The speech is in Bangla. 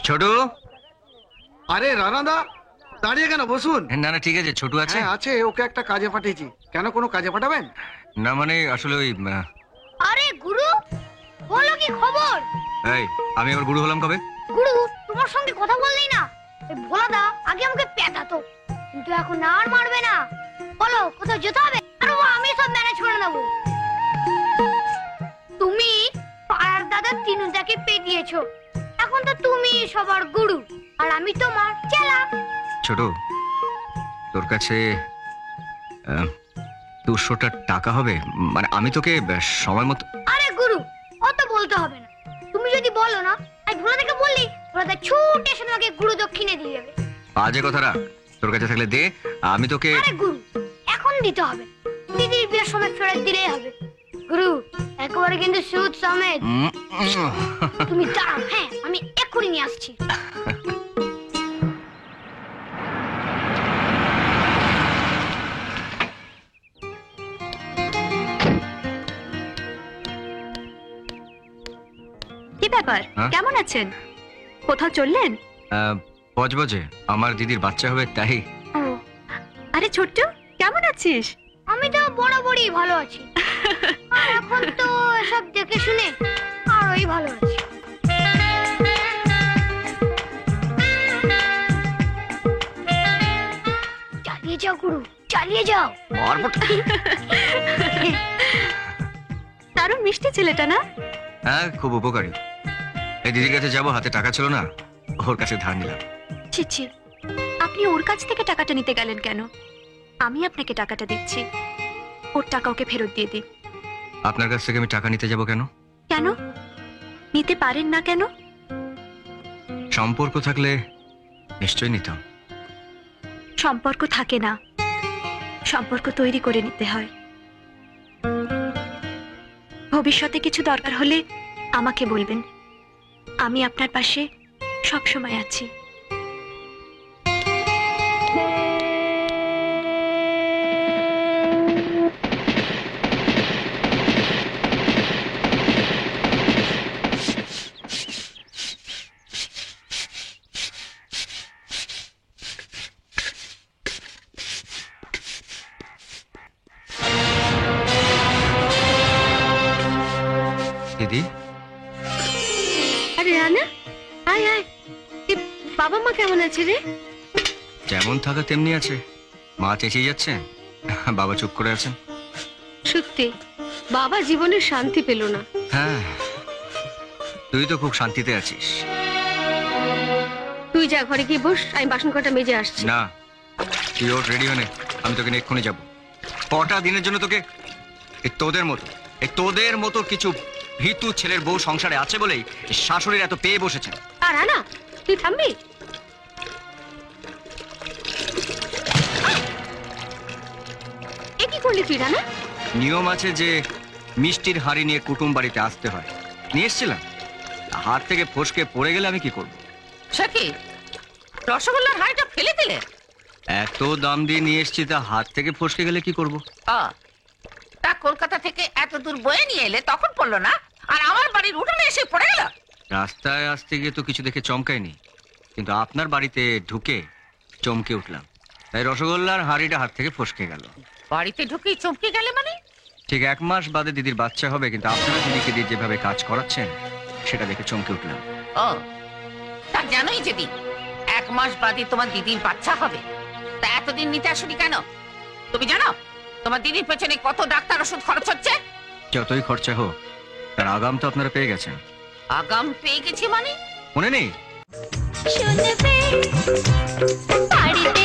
ছোটু। আরে রানাদা, দাঁড়িয়ে কেন, বসুন। না না ঠিক আছে, ছোটু আছে? হ্যাঁ আছে, ওকে একটা কাজে পাঠিয়েছি। কেন, কোনো কাজে পাঠাবেন? না মানে আসলে ওই আরে গুরু, বলো কি খবর? এই আমি আবার গুরু হলাম কবে? গুরু, তোমার সঙ্গে কথা বললেই না এই ভোলাদা আগে আমাকে পেটাতো, কিন্তু এখন আর মারবে না। বলো কোথাও যেতে হবে? আমি সব ম্যানেজ করে নেবো। তুমি পাড়ার দাদা তিনুদাকে পেটিয়েছো, এখন তো তুমি সবার গুরু আর আমি তোমার চেলা। ছোট, তোর কাছে 200টা টাকা হবে? মানে আমি তোকে সময় মতো। আরে গুরু, অত বলতে হবে না। তুমি যদি বলো না, আমি ভোলাদাকে বললি, ভোলাদা ছুটে এসে তোমাকে গুরু দক্ষিণে দিয়ে যাবে। আজে কথা রাখ, তোর কাছে থাকলে দে, আমি তোকে। আরে গুরু, এখন দিতে হবে, দিদির বিয়ের সময় ফেরত দিলেই হবে। গুরু, একেবারে কিন্তু সুদ সমেত। তুমি দাঁড়াও, হ্যাঁ আমি এক্ষুনি নিয়ে আসছি। কি ব্যাপার, কেমন আছেন? কোথাও চললেন? বজবজে আমার দিদির বাচ্চা হবে তাই। আরে ছোট্ট, কেমন আছিস? আমি তো বরাবরই ভালো আছি, আর এখন তো সব দেখে শুনে আরোই ভালো আছি। চালিয়ে যাও গুরু, চালিয়ে যাও। দারুণ মিষ্টি ছেলেটা না? হ্যাঁ খুব উপকারী। এই দিদির কাছে যাবো, হাতে টাকা ছিল না, ওর কাছে ধার নিলাম। ছি ছি, আপনি ওর কাছ থেকে টাকাটা নিতে গেলেন কেন? আমি আপনাকে টাকাটা দিচ্ছি, ওর টাকা ওকে ফেরত দিয়ে দিন। আপনার কাছ থেকে আমি টাকা নিতে যাব কেন? কেন নিতে পারেন না কেন? সম্পর্ক থাকলে নিশ্চয়ই নিতাম। সম্পর্ক থাকে না, সম্পর্ক তৈরি করে নিতে হয়। ভবিষ্যতে কিছু দরকার হলে আমাকে বলবেন, আমি আপনার পাশে সব সময় আছি। দিদি। আরে রানা, আয় আয়। বাবা মা কেমন আছে রে? যেমন থাকা তেমনি আছে। মা চেঁচিয়ে যাচ্ছে, বাবা চুপ করে আছেন। সত্যি বাবা জীবনে শান্তি পেল না। হ্যাঁ, তুই তো খুব শান্তিতে আছিস। তুই যা, ঘরে গিয়ে বস, আমি বাসন কটা মেজে আসছি। না, তুই ওর রেডি হনে, আমি তোকে এক্ষুনি যাবো। কটা দিনের জন্য তোকে তোদের মতো কিছু ভীতু ছেলের বউ সংসারে আছে বলেই শাশুড়ির এত পেয়ে বসেছে। আর না, তুই থামবি? এ কি করলি তুই রানা? নিয়ম আছে যে মিষ্টির হাড়ি নিয়ে কুটুম বাড়িতে আসতে হয়, নিয়ে এসছিলাম। হাত থেকে ফসকে পড়ে গেলে আমি কি করবো? সখী, রসগোল্লার হাড়িটা ফেলে দিলে? এত দাম দিয়ে নিয়ে এসছি, তা হাত থেকে ফসকে গেলে কি করবো? তা কলকাতা থেকে এত দূর বয়ে নিয়ে এলে তখন পড়লো না, আর আমার বাড়ির উঠোনে এসে পড়ে গেল? রাস্তায় আসতে গিয়ে তো কিছু দেখে চমকায়নি, কিন্তু আপনার বাড়িতে ঢুকে চমকে উঠলাম, তাই রসগোল্লার হাড়িটা হাত থেকে ফসকে গেল। বাড়িতে ঢুকেই চমকে গেলে মানে? ঠিক 1 মাস বাদে দিদির বাচ্চা হবে, কিন্তু আপনারা দিদিকে দিয়ে যেভাবে কাজ করাচ্ছেন সেটা দেখে চমকে উঠলাম। তা জানোই যদি 1 মাস বাদে তোমার দিদির বাচ্চা হবে, তা এতদিন নিতে আসুনি কেন? তুমি জানো তোমার দিদির পেছনে কত ডাক্তার ওষুধ খরচ হচ্ছে? যতই খরচা হোক, তার আগাম তো আপনারা পেয়ে গেছেন। আগাম পেয়ে গেছি মানে? মনে নেই? শুনবে বাড়িতে